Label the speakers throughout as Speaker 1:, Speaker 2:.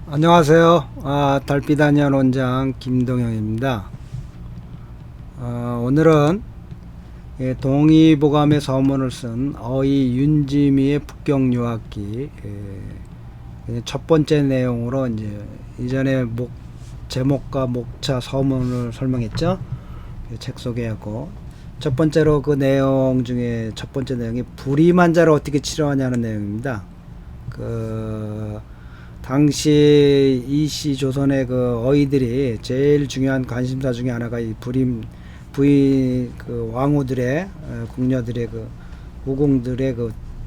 Speaker 1: 안녕하세요. 달빛아니언 원장 김동영입니다. 오늘은 동의보감의 서문을 쓴 어이 윤지미의 북경유학기 첫 번째 내용으로 이제 이전에 제목과 목차 서문을 설명했죠. 책 소개하고 첫 번째로 그 내용 중에 첫 번째 내용이 불임 환자를 어떻게 치료하냐는 내용입니다. 당시 이씨 조선의 그 어이들이 제일 중요한 관심사 중에 하나가 이 부인 그 왕후들의 궁녀들의 그 후궁들의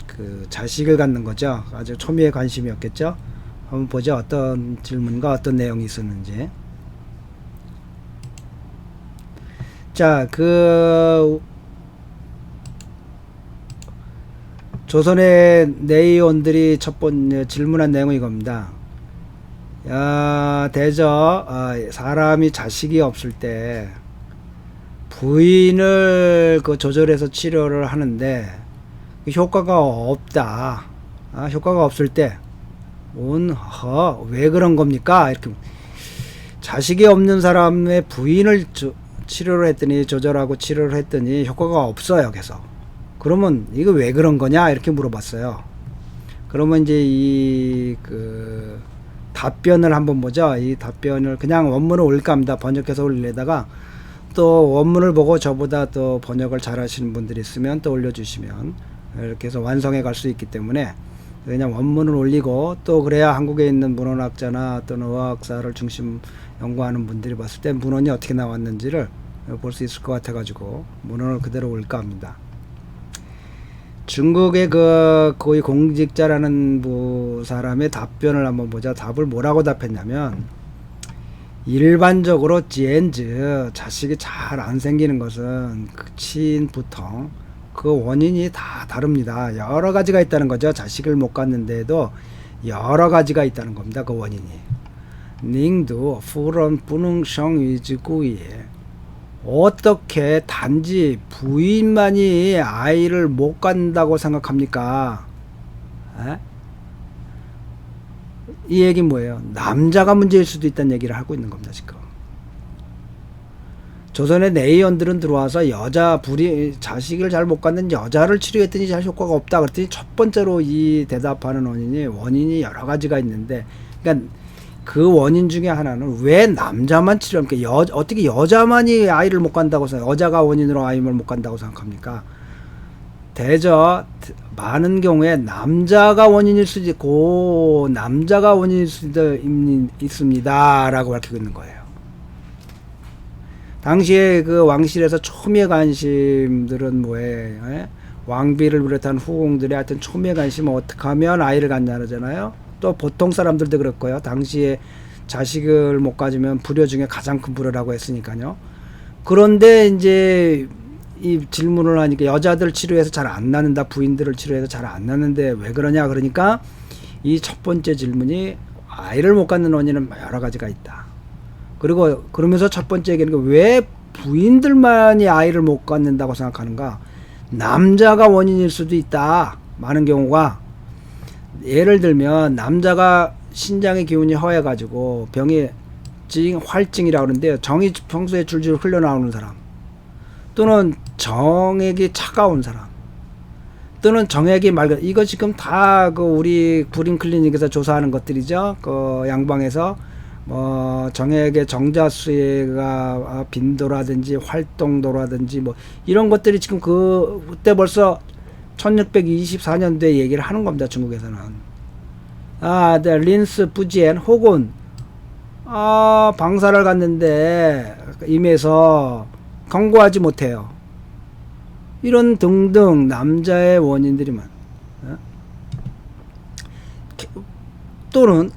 Speaker 1: 그 자식을 갖는 거죠. 아주 초미의 관심이었겠죠. 한번 보죠. 어떤 질문과 어떤 내용이 있었는지. 자, 조선의 내의원들이 첫 번째 질문한 내용이 이겁니다. 사람이 자식이 없을 때 부인을 조절해서 치료를 하는데 효과가 없다. 효과가 없을 때 왜 그런 겁니까? 이렇게 자식이 없는 사람의 부인을 치료를 했더니 조절하고 치료를 했더니 효과가 없어요. 계속. 그러면 이거 왜 그런 거냐 이렇게 물어봤어요. 그러면 이제 답변을 한번 보죠. 이 답변을 그냥 원문을 올릴까 합니다. 번역해서 올리려다가 또 원문을 보고 저보다 또 번역을 잘 하시는 분들이 있으면 또 올려주시면 이렇게 해서 완성해 갈 수 있기 때문에 그냥 원문을 올리고 또 그래야 한국에 있는 문헌학자나 또는 어학사를 중심 연구하는 분들이 봤을 때 문헌이 어떻게 나왔는지를 볼 수 있을 것 같아 가지고 문헌을 그대로 올릴까 합니다. 중국의 고위 공직자라는 사람의 답변을 한번 보자. 답을 뭐라고 답했냐면 일반적으로 지엔즈 자식이 잘 안 생기는 것은 치인부통 그 원인이 다 다릅니다. 여러 가지가 있다는 거죠. 자식을 못 갖는데도 여러 가지가 있다는 겁니다. 그 원인이. 닝도 푸런 뿌능성 위지구이에 어떻게 단지 부인만이 아이를 못 갖는다고 생각합니까? 이 얘기는 뭐예요? 남자가 문제일 수도 있다는 얘기를 하고 있는 겁니다. 지금 조선의 내의원들은 들어와서 자식을 잘 못 갖는 여자를 치료했더니 잘 효과가 없다 그랬더니 첫 번째로 이 대답하는 원인이 여러 가지가 있는데, 그러니까 그 원인 중에 하나는 왜 남자만 치료합니까? 어떻게 여자만이 아이를 못 간다고 생각해요? 여자가 원인으로 아이를 못 간다고 생각합니까? 많은 경우에 남자가 원인일 수도 있고 남자가 원인일 수도 있습니다 라고 밝히고 있는 거예요. 당시에 그 왕실에서 초미의 관심들은 뭐예요? 왕비를 비롯한 후궁들이 하여튼 초미의 관심은 어떻게 하면 아이를 갖냐잖아요. 또 보통 사람들도 그랬고요. 당시에 자식을 못 가지면 불효 중에 가장 큰 불효라고 했으니까요. 그런데 이제 이 질문을 하니까 여자들 치료해서 잘 안 낳는다, 부인들을 치료해서 잘 안 낳는데 왜 그러냐 그러니까 이 첫 번째 질문이 아이를 못 갖는 원인은 여러 가지가 있다. 그리고 그러면서 첫 번째 얘기는 왜 부인들만이 아이를 못 갖는다고 생각하는가? 남자가 원인일 수도 있다. 많은 경우가 예를 들면 남자가 신장의 기운이 허해가지고 병이 활증이라고 그러는데요. 정이 평소에 줄줄 흘러나오는 사람, 또는 정액이 차가운 사람, 또는 정액이 이거 지금 다 우리 구린 클리닉에서 조사하는 것들이죠. 양방에서 정액의 정자수가 빈도라든지 활동도라든지 이런 것들이 지금 그때 벌써 1624년도에 얘기를 하는 겁니다. 중국에서는. 린스 부지엔 혹은 방사를 갔는데 임해서 경고하지 못해요. 이런 등등 남자의 원인들이 또는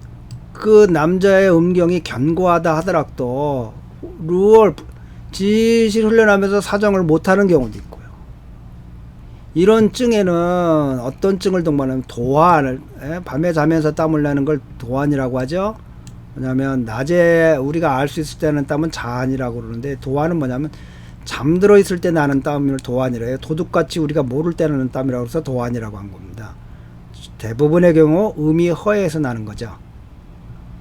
Speaker 1: 그 남자의 음경이 견고하다 하더라도 지실 훈련하면서 사정을 못하는 경우도 있고요. 이런 증에는 어떤 증을 동반하면 밤에 자면서 땀을 나는 걸 도안이라고 하죠. 왜냐하면 낮에 우리가 알 수 있을 때는 땀은 자안이라고 그러는데 도안은 뭐냐면 잠들어 있을 때 나는 땀을 도안이라 해요. 도둑같이 우리가 모를 때 나는 땀이라고 해서 도안이라고 한 겁니다. 대부분의 경우 음이 허해에서 나는 거죠.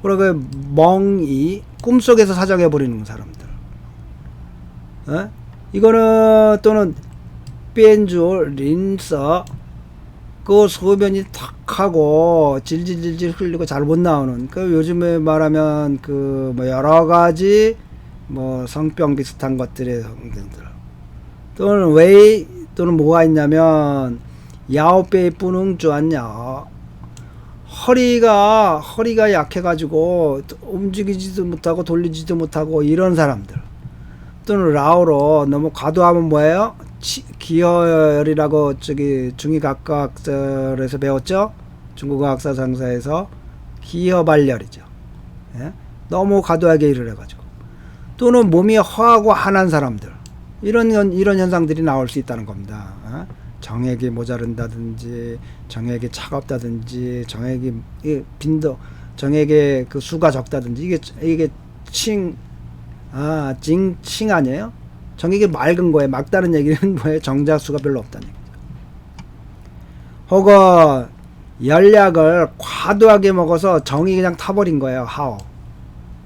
Speaker 1: 그러고 멍이 꿈속에서 사정해 버리는 사람들. 이거는 또는 뺀주 린서 그 소변이 탁 하고 질질질질 흘리고 잘 못 나오는 그 요즘에 말하면 그 뭐 여러 가지 뭐 성병 비슷한 것들의 성들들 또는 왜 또는 뭐가 있냐면 야오페이 뿌능 쭈안냐 허리가 약해가지고 움직이지도 못하고 돌리지도 못하고 이런 사람들 또는 라오로 너무 과도하면 뭐예요? 기혈이라고 저기 중의각과학설에서 배웠죠? 중국어 학사 장사에서 기혈발열이죠. 예? 너무 과도하게 일을 해가지고 또는 몸이 허하고 한한 사람들 이런 현상들이 나올 수 있다는 겁니다. 정액이 모자른다든지 정액이 차갑다든지 정액이 빈도 정액의 그 수가 적다든지 이게 칭 아니에요? 정액이 맑은 거예요. 맑다는 얘기는 뭐예요? 정작 수가 별로 없다는 얘기죠. 혹은 열약을 과도하게 먹어서 정이 그냥 타버린 거예요. 하오.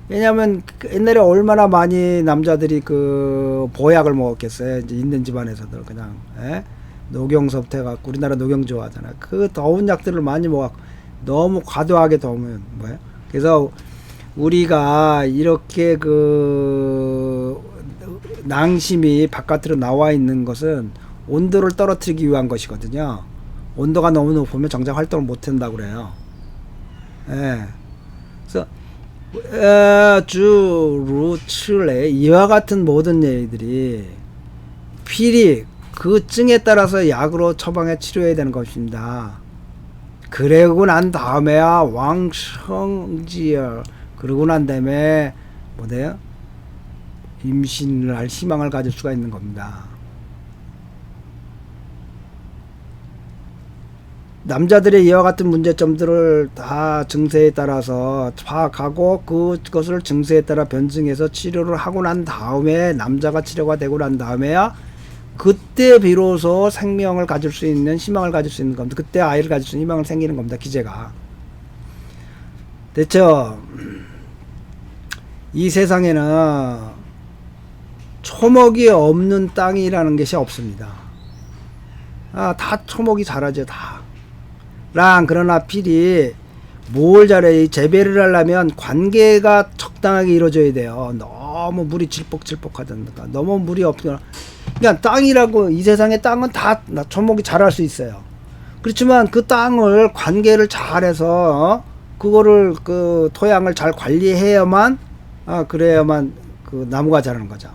Speaker 1: 왜냐면 옛날에 얼마나 많이 남자들이 그 보약을 먹었겠어요. 이제 있는 집안에서들 그냥 녹용서부터 해갖고 우리나라 녹용 좋아하잖아요. 그 더운 약들을 많이 먹었고 너무 과도하게 더우면 뭐예요? 그래서 우리가 이렇게 그 낭심이 바깥으로 나와 있는 것은 온도를 떨어뜨리기 위한 것이거든요. 온도가 너무 높으면 정작 활동을 못 한다고 그래요. 그래서 주루칠레 이와 같은 모든 얘기들이 필히 그 증에 따라서 약으로 처방해 치료해야 되는 것입니다. 그러고 난 다음에야 왕성지열 그러고 난 다음에 뭐래요? 임신을 할 희망을 가질 수가 있는 겁니다. 남자들의 이와 같은 문제점들을 다 증세에 따라서 파악하고 그것을 증세에 따라 변증해서 치료를 하고 난 다음에 남자가 치료가 되고 난 다음에야 그때 비로소 생명을 가질 수 있는 희망을 가질 수 있는 겁니다. 그때 아이를 가질 수 있는 희망을 생기는 겁니다. 기제가. 됐죠? 이 세상에는 초목이 없는 땅이라는 것이 없습니다. 다 초목이 자라죠. 다. 그러나 필히 뭘 잘해? 재배를 하려면 관계가 적당하게 이루어져야 돼요. 너무 물이 질퍽질퍽하다든가 너무 물이 없거나 그러니까 땅이라고 이 세상의 땅은 다 초목이 자랄 수 있어요. 그렇지만 그 땅을 관계를 잘해서 그거를 그 토양을 잘 관리해야만 그래야만 그 나무가 자라는 거죠.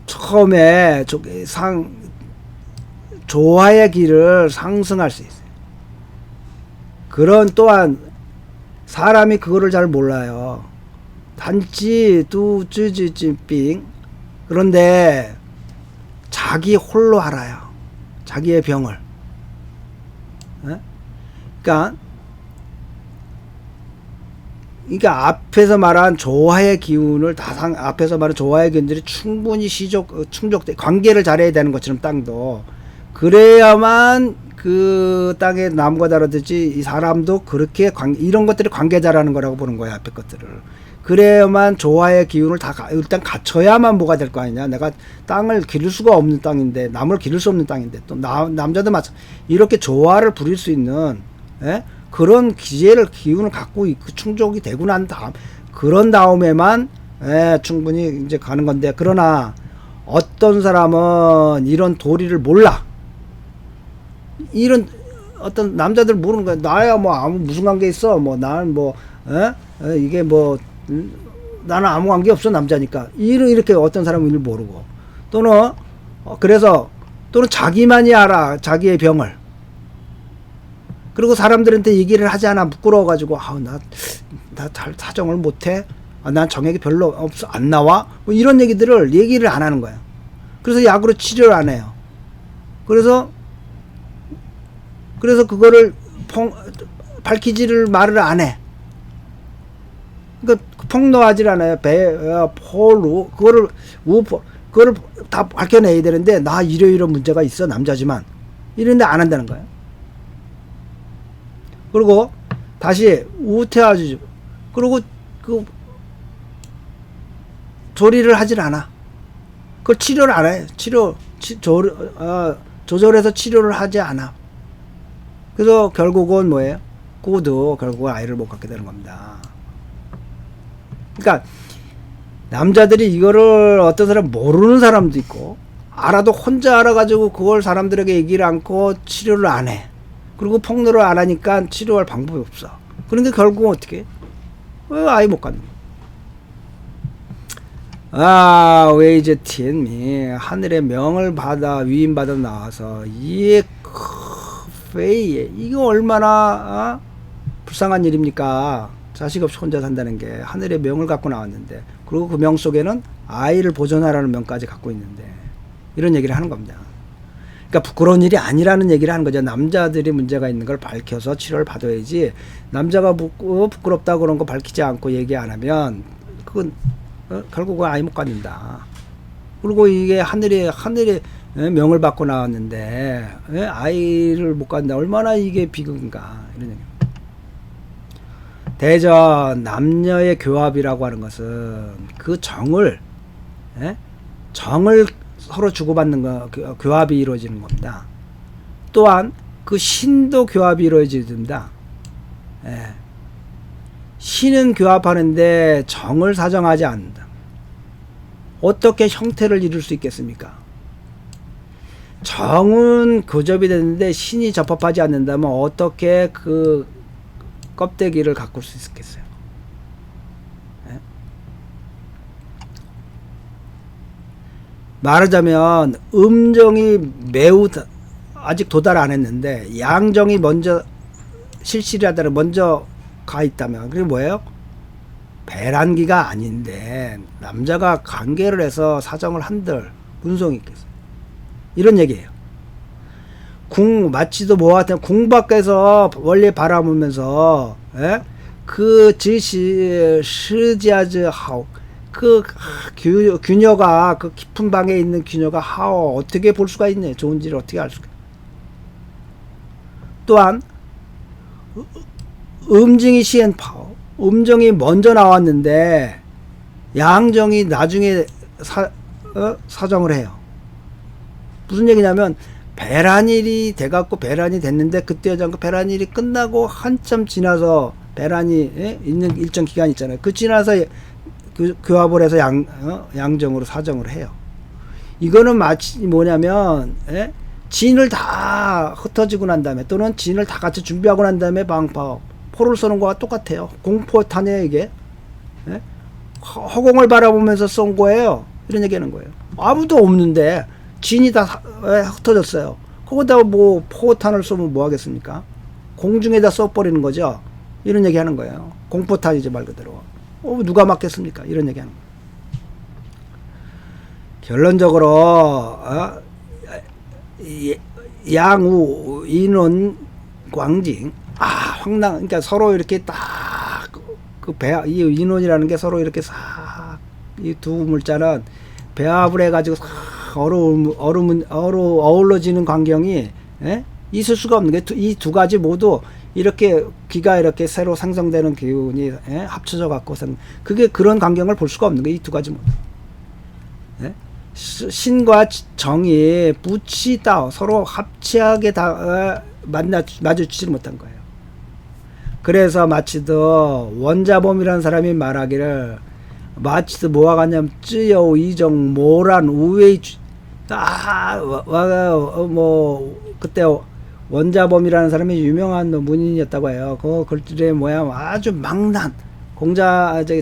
Speaker 1: 처음에 조화의 길을 상승할 수 있어요. 그런 또한 사람이 그거를 잘 몰라요. 단지 뚜쯔즈즈빙 그런데 자기 홀로 알아요. 자기의 병을. 그러니까 앞에서 말한 조화의 기운을 앞에서 말한 조화의 기운들이 충분히 충족돼 관계를 잘해야 되는 것처럼 땅도 그래야만 그 땅에 나무가 자라듯이 이 사람도 그렇게 이런 것들이 관계 잘하는 거라고 보는 거야. 앞에 것들을 그래야만 조화의 기운을 일단 갖춰야만 뭐가 될 거 아니냐. 내가 땅을 기를 수가 없는 땅인데 나무를 기를 수 없는 땅인데 또 남자도 이렇게 조화를 부릴 수 있는 그런 기운을 갖고 충족이 되고 난 다음 그런 다음에만 충분히 이제 가는 건데 그러나 어떤 사람은 이런 도리를 몰라. 이런 어떤 남자들 모르는 거야. 나야 뭐 무슨 관계 있어. 뭐 나는 뭐 이게 뭐 나는 아무 관계 없어 남자니까 이렇게 어떤 사람은 일 모르고 또는 그래서 또는 자기만이 알아 자기의 병을. 그리고 사람들한테 얘기를 하지 않아. 부끄러워가지고 나 잘 사정을 못해. 난 정액이 별로 없어 안 나와. 뭐 이런 얘기를 안 하는 거야. 그래서 약으로 치료를 안 해요. 그래서 그거를 밝히지를 말을 안 해. 그러니까 폭로하질 않아요. 포로 그거를 다 밝혀내야 되는데 나 이런 문제가 있어 남자지만 이런데 안 한다는 거예요. 그리고 다시 우퇴하지. 그리고 그 조리를 하질 않아. 그걸 치료를 안 해. 조절해서 치료를 하지 않아. 그래서 결국은 뭐예요? 그것도 결국은 아이를 못 갖게 되는 겁니다. 그러니까 남자들이 이거를 어떤 사람 모르는 사람도 있고, 알아도 혼자 알아가지고 그걸 사람들에게 얘기를 않고 치료를 안 해. 그리고 폭로를 안 하니까 치료할 방법이 없어. 그런데 결국은 어떻게 해? 왜 아이 못 갖는 거야? 웨이즈 티엔미 하늘의 명을 받아 위임받아 나와서 이에 페이에 이거 얼마나 불쌍한 일입니까? 자식 없이 혼자 산다는 게 하늘의 명을 갖고 나왔는데, 그리고 그 명 속에는 아이를 보존하라는 명까지 갖고 있는데 이런 얘기를 하는 겁니다. 그러니까 부끄러운 일이 아니라는 얘기를 하는 거죠. 남자들이 문제가 있는 걸 밝혀서 치료를 받아야지, 남자가 부끄럽다 그런 거 밝히지 않고 얘기 안 하면 그건 결국은 아이 못 갖는다. 그리고 이게 하늘의 명을 받고 나왔는데 아이를 못 갖는다. 얼마나 이게 비극인가, 이런 얘기. 대전 남녀의 교합이라고 하는 것은 그 정을 서로 주고받는 거, 교합이 이루어지는 겁니다. 또한 그 신도 교합이 이루어집니다. 신은 교합하는데 정을 사정하지 않는다. 어떻게 형태를 이룰 수 있겠습니까? 정은 교접이 되는데 신이 접합하지 않는다면 어떻게 그 껍데기를 가꿀 수 있겠어요? 말하자면 음정이 매우 아직 도달 안 했는데 양정이 먼저 실실하다는 먼저 가 있다면 그게 뭐예요? 배란기가 아닌데 남자가 관계를 해서 사정을 한들 문성이 있겠어요. 이런 얘기예요. 마치도 뭐 같은 궁 밖에서 원래 바라보면서 그 지시 시지아즈 하오 그 규녀가 그 깊은 방에 있는 규녀가 하오 어떻게 볼 수가 있네. 좋은지를 어떻게 알 수가. 또한 음정이 시엔파오 음정이 먼저 나왔는데 양정이 나중에 사정을 해요. 무슨 얘기냐면 배란일이 돼갖고 배란이 됐는데 그때 여자가 배란일이 끝나고 한참 지나서 배란이 있는 일정 기간 있잖아요. 그 지나서 교합을 해서 양정으로 사정을 해요. 이거는 마치 뭐냐면 진을 다 흩어지고 난 다음에 또는 진을 다 같이 준비하고 난 다음에 포를 쏘는 거와 똑같아요. 공포탄이에요 이게. 허공을 바라보면서 쏜 거예요. 이런 얘기하는 거예요. 아무도 없는데 진이 다 흩어졌어요. 거기다 뭐 포탄을 쏘면 뭐 하겠습니까? 공중에다 쏘버리는 거죠. 이런 얘기 하는 거예요. 공포탄이죠, 말 그대로. 누가 맞겠습니까? 이런 얘기 하는 거예요. 결론적으로 양우 인원 광징 황당. 그러니까 서로 이렇게 딱 이 인원이라는 게 서로 이렇게 싹 이 두 물자는 배합을 해가지고 어우러지는 광경이 있을 수가 없는 게 이 두 가지 모두 이렇게 기가 이렇게 새로 생성되는 기운이 합쳐져 갖고선 그게 그런 광경을 볼 수가 없는 게 이 두 가지 모두. 신과 정이 부치다 서로 합치하게 다 마주치지 못한 거예요. 그래서 마치도 원자범이라는 사람이 말하기를 마치도 뭐가 같냐면 쯔여 이정 모란 우웨이 그때 원자범이라는 사람이 유명한 문인이었다고 해요. 그 글들의 모양 아주 망난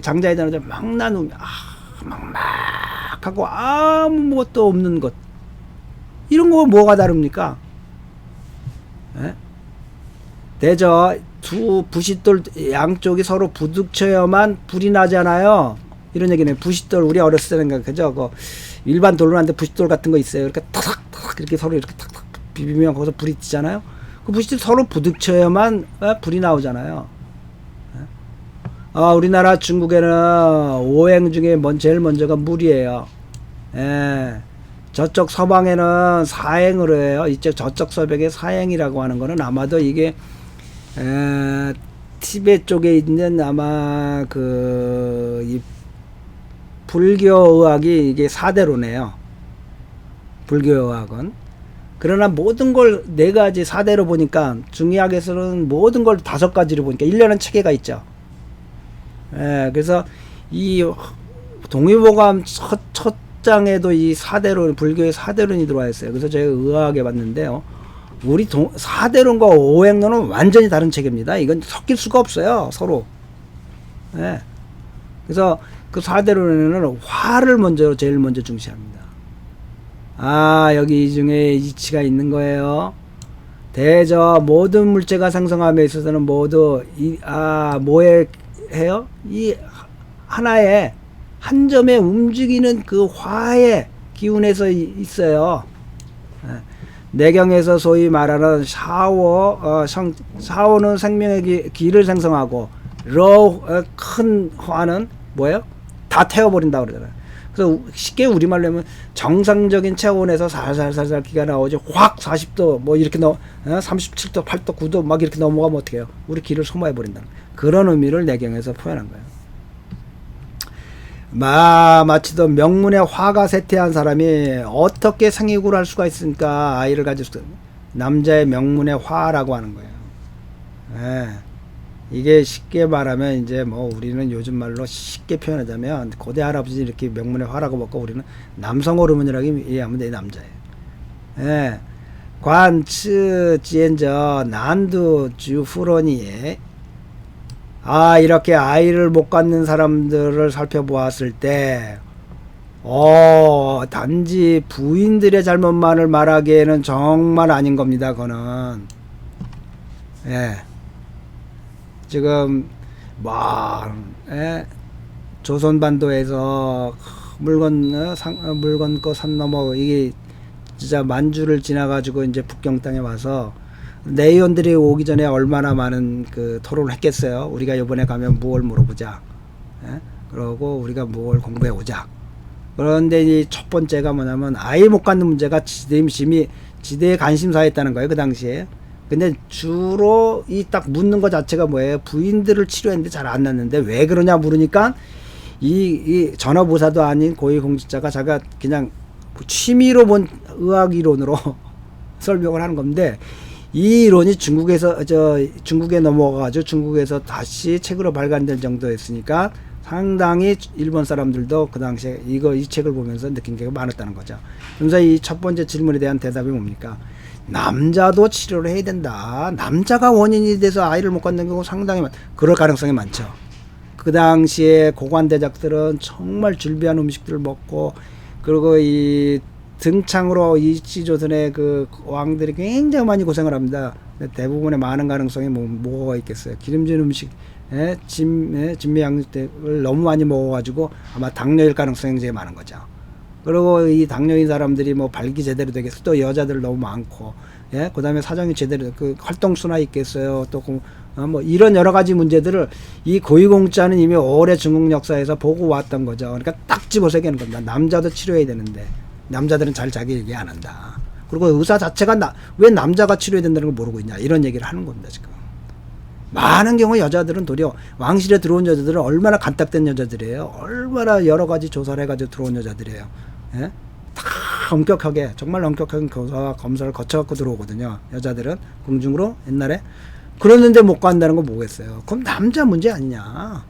Speaker 1: 장자에 망난 막막하고 아무것도 없는 것. 이런 거 뭐가 다릅니까? 대저 두 부싯돌 양쪽이 서로 부딪혀야만 불이 나잖아요. 이런 얘기네. 부싯돌 우리 어렸을 때는 그죠? 그 일반 돌로 하는데 부싯돌 같은 거 있어요. 이렇게 탁탁 이렇게 서로 이렇게 탁탁 비비면 거기서 불이 튀잖아요. 그 부싯돌 서로 부딪혀야만 불이 나오잖아요. 우리나라 중국에는 오행 중에 제일 먼저가 물이에요. 저쪽 서방에는 사행으로 해요. 저쪽 서백에 사행이라고 하는 거는 아마도 이게 티베트 쪽에 있는 아마 이 불교의학이 이게 4대로네요. 불교의학은. 그러나 모든 걸 4가지 4대로 보니까 중의학에서는 모든 걸 5가지로 보니까 1년은 체계가 있죠. 그래서 이 동의보감 첫 장에도 이 4대론, 불교의 4대론이 들어와 있어요. 그래서 제가 의아하게 봤는데요. 우리 4대론과 오행론은 완전히 다른 체계입니다. 이건 섞일 수가 없어요, 서로. 그래서 그 4대론에는 화를 제일 먼저 중시합니다. 여기 이 중에 이치가 있는 거예요. 모든 물체가 생성함에 있어서는 모두 뭐에 해요? 이 하나의 한 점에 움직이는 그 화의 기운에서 있어요. 내경에서 소위 말하는 샤오는 생명의 기를 생성하고 큰 화는 뭐예요? 다 태워버린다 그러잖아요. 그래서 쉽게 우리말로 하면 정상적인 체온에서 살살살살 기가 나오지 확 40도 뭐 이렇게 37도 8도 9도 막 이렇게 넘어가면 어떻게 해요? 우리 기를 소모해버린다는 그런 의미를 내경에서 표현한 거예요. 마치도 명문의 화가 쇠퇴한 사람이 어떻게 생육을 할 수가 있습니까? 아이를 가질 수 남자의 명문의 화라고 하는 거예요. 이게 쉽게 말하면 이제 뭐 우리는 요즘 말로 쉽게 표현하자면 고대 할아버지 이렇게 명문의 화라고 먹고 우리는 남성 호르몬이라고 이해하면 돼. 남자예요. 관츠 지엔저 난두 주후로니에 이렇게 아이를 못 갖는 사람들을 살펴보았을 때, 단지 부인들의 잘못만을 말하기에는 정말 아닌 겁니다, 그거는. 지금, 조선반도에서 물건 거 산 넘어, 이게 진짜 만주를 지나가지고 이제 북경 땅에 와서 내의원들이 오기 전에 얼마나 많은 그 토론을 했겠어요. 우리가 이번에 가면 무엇을 물어보자. 그러고 우리가 무엇을 공부해 오자. 그런데 이 첫 번째가 뭐냐면 아이 못 갖는 문제가 지대의 관심사였다는 거예요. 그 당시에. 근데 주로 이 딱 묻는 것 자체가 뭐예요? 부인들을 치료했는데 잘 안 났는데 왜 그러냐 물으니까 이 전업의사도 아닌 고위공직자가 자기가 그냥 취미로 본 의학 이론으로 설명을 하는 건데 이 이론이 중국에 넘어가가지고 중국에서 다시 책으로 발간될 정도였으니까 상당히 일본 사람들도 그 당시에 이 책을 보면서 느낀 게 많았다는 거죠. 그래서 이 첫 번째 질문에 대한 대답이 뭡니까? 남자도 치료를 해야 된다. 남자가 원인이 돼서 아이를 못 갖는 경우 상당히 그럴 가능성이 많죠. 그 당시에 고관대작들은 정말 줄비한 음식들을 먹고 그리고 이 등창으로 일시조선의 그 왕들이 굉장히 많이 고생을 합니다. 대부분의 많은 가능성이 뭐가 있겠어요. 기름진 음식, 진미양육을 너무 많이 먹어가지고 아마 당뇨일 가능성이 굉장히 많은 거죠. 그리고 이 당뇨인 사람들이 뭐 발기 제대로 되겠어. 또 여자들 너무 많고, 그 다음에 사정이 제대로, 그 활동수나 있겠어요. 또 뭐 이런 여러 가지 문제들을 이 고위공직자는 이미 오래 중국 역사에서 보고 왔던 거죠. 그러니까 딱 집어서 얘기하는 겁니다. 남자도 치료해야 되는데. 남자들은 잘 자기 얘기 안 한다. 그리고 의사 자체가 왜 남자가 치료해야 된다는 걸 모르고 있냐 이런 얘기를 하는 겁니다. 지금 많은 경우 여자들은 도리어 왕실에 들어온 여자들은 얼마나 간딱된 여자들이에요. 얼마나 여러 가지 조사를 해가지고 들어온 여자들이에요. 다 엄격하게 정말 엄격한 교사와 검사를 거쳐갖고 들어오거든요. 여자들은 궁중으로 옛날에 그러는데 못 간다는 건 뭐겠어요. 그럼 남자 문제 아니냐.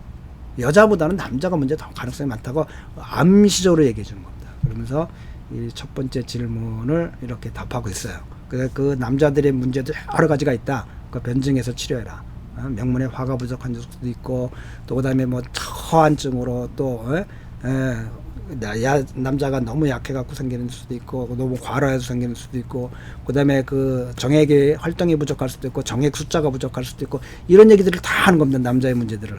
Speaker 1: 여자보다는 남자가 문제 더 가능성이 많다고 암시적으로 얘기해 주는 겁니다. 그러면서 이 첫 번째 질문을 이렇게 답하고 있어요. 그 남자들의 문제도 여러 가지가 있다. 그 변증해서 치료해라. 명문의 화가 부족한 적도 있고 또 그다음에 뭐 처한증으로 또 남자가 너무 약해갖고 생기는 수도 있고 너무 과로해서 생기는 수도 있고 그다음에 그 정액의 활동이 부족할 수도 있고 정액 숫자가 부족할 수도 있고 이런 얘기들을 다 하는 겁니다. 남자의 문제들을.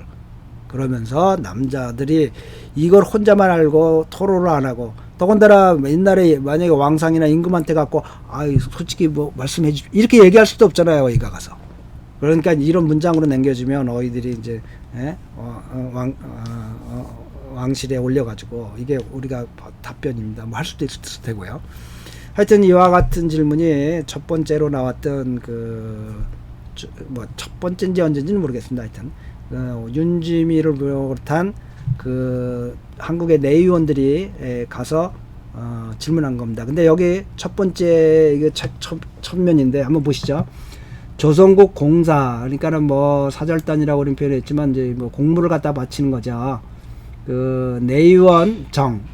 Speaker 1: 그러면서 남자들이 이걸 혼자만 알고 토론을 안 하고 더군다나 옛날에 만약에 왕상이나 임금한테 갖고 솔직히 뭐 말씀해 주십시오 이렇게 얘기할 수도 없잖아요. 어이가 가서. 그러니까 이런 문장으로 남겨주면 어이들이 이제 왕실에 올려가지고 이게 우리가 답변입니다. 뭐 할 수도 있을 테고요. 하여튼 이와 같은 질문이 첫 번째로 나왔던 뭐 첫 번째인지 언제인지는 모르겠습니다. 하여튼 윤지미를 비롯한 그 한국의 내의원들이 가서 질문한 겁니다. 근데 여기 첫 번째 이게 첫 면인데 한번 보시죠. 조선국 공사, 그러니까는 뭐 사절단이라고 그런 표현을 했지만 이제 뭐 공무를 갖다 바치는 거죠. 그 내의원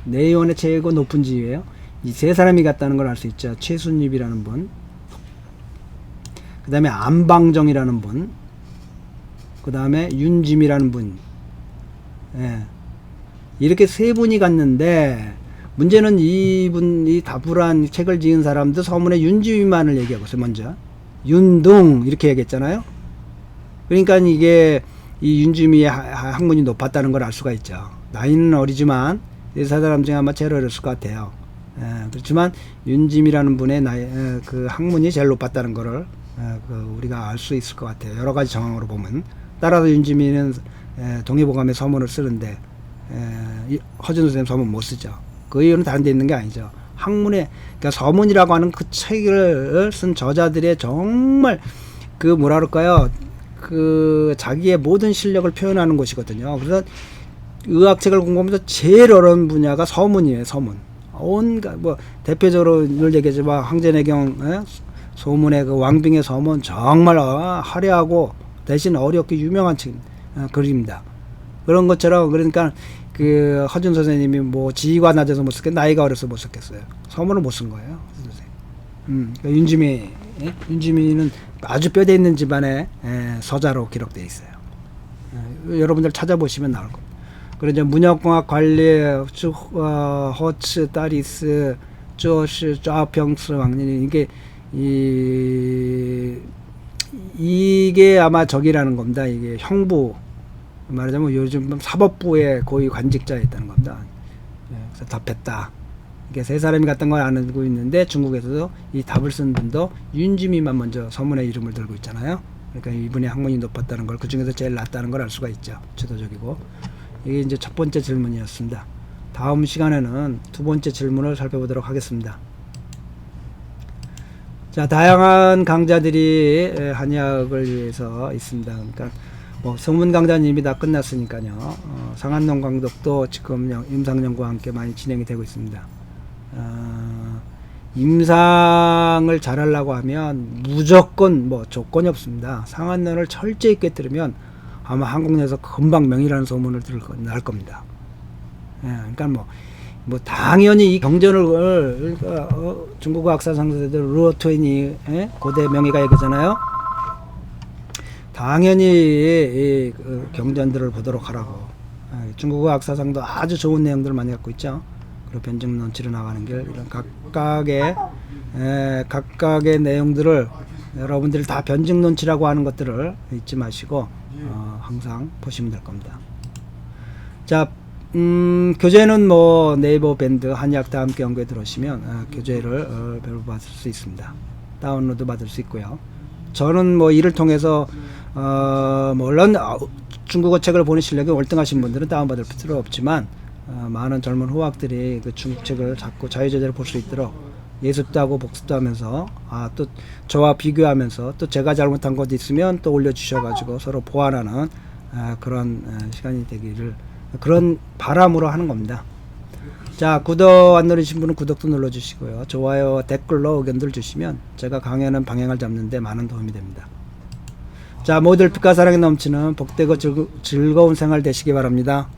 Speaker 1: 내의원의 최고 높은 지위예요. 이 세 사람이 갔다는 걸 알 수 있죠. 최순립이라는 분, 그 다음에 안방정이라는 분, 그 다음에 윤짐이라는 분, 예. 이렇게 세 분이 갔는데 문제는 이분이 다불한 책을 지은 사람도 서문에 윤지위만을 얘기하고 있어요. 먼저 윤둥 이렇게 얘기했잖아요. 그러니까 이게 이 윤지위의 학문이 높았다는 걸 알 수가 있죠. 나이는 어리지만 이 사람 중에 아마 제일 어렸을 것 같아요. 그렇지만 윤지위라는 분의 그 학문이 제일 높았다는 거를 그 우리가 알 수 있을 것 같아요. 여러 가지 정황으로 보면. 따라서 윤지위는 동의보감에 서문을 쓰는데 허준 선생님 서문 못 쓰죠. 그 이유는 다른 데 있는 게 아니죠. 학문에, 그러니까 서문이라고 하는 그 책을 쓴 저자들의 정말 그 뭐라 그럴까요? 그 자기의 모든 실력을 표현하는 곳이거든요. 그래서 의학책을 공부하면서 제일 어려운 분야가 서문이에요. 서문. 온갖 뭐 대표적으로 늘 얘기하지만 황제내경 소문의 그 왕빙의 서문 정말 화려하고 대신 어렵게 유명한 책 글입니다. 그런 것처럼 그러니까 그 허준 선생님이 뭐 지위가 낮아서 못 썼겠, 나이가 어려서 못 썼겠어요. 서문을 못 쓴 거예요. 그러니까 윤지미는 아주 뼈대 있는 집안의 서자로 기록되어 있어요. 여러분들 찾아보시면 나올 겁니다. 그리고 이제 문역공학 관리 허츠 따리스 쪼시 짜평스 왕년이 이게 아마 적이라는 겁니다. 이게 형부 말하자면 요즘 사법부의 고위 관직자였다는 겁니다. 그래서 답했다. 이게 세 사람이 갔던 걸 알고 있는데 중국에서도 이 답을 쓴 분도 윤지미만 먼저 서문의 이름을 들고 있잖아요. 그러니까 이분의 학문이 높았다는 걸, 그 중에서 제일 낫다는 걸 알 수가 있죠. 주도적이고. 이게 이제 첫 번째 질문이었습니다. 다음 시간에는 두 번째 질문을 살펴보도록 하겠습니다. 자, 다양한 강좌들이 한의학을 위해서 있습니다. 그러니까 뭐 성문 강좌님이 다 끝났으니까요. 상한농 강독도 지금 임상연구와 함께 많이 진행이 되고 있습니다. 임상을 잘하려고 하면 무조건 뭐 조건이 없습니다. 상한론을 철저히 꿰뚫으면 아마 한국 내에서 금방 명의라는 소문을 날 겁니다. 그러니까 뭐 당연히 이 경전을 중국어 학사 상세들 루어트웬이 고대 명의가 얘기잖아요. 당연히 이 경전들을 보도록 하라고. 중국어 학사상도 아주 좋은 내용들을 많이 갖고 있죠. 그리고 변증 논치로 나가는 길, 이런 각각의 내용들을 여러분들이 다 변증 논치라고 하는 것들을 잊지 마시고 항상 보시면 될 겁니다. 자, 교재는 뭐 네이버 밴드 한의학 다 함께 연구에 들어오시면 교재를 배로 받을 수 있습니다. 다운로드 받을 수 있고요. 저는 뭐 이를 통해서 물론 중국어 책을 보는 실력이 월등하신 분들은 다운받을 필요 없지만 많은 젊은 후학들이 그 중국 책을 자꾸 자유자재로 볼 수 있도록 예습도 하고 복습도 하면서 또 저와 비교하면서 또 제가 잘못한 것 있으면 또 올려주셔가지고 서로 보완하는 그런 시간이 되기를, 그런 바람으로 하는 겁니다. 자, 구독 안 누르신 분은 구독도 눌러주시고요. 좋아요, 댓글로 의견들 주시면 제가 강의하는 방향을 잡는 데 많은 도움이 됩니다. 자, 모두들 빛과 사랑이 넘치는 복되고 즐거운 생활 되시기 바랍니다.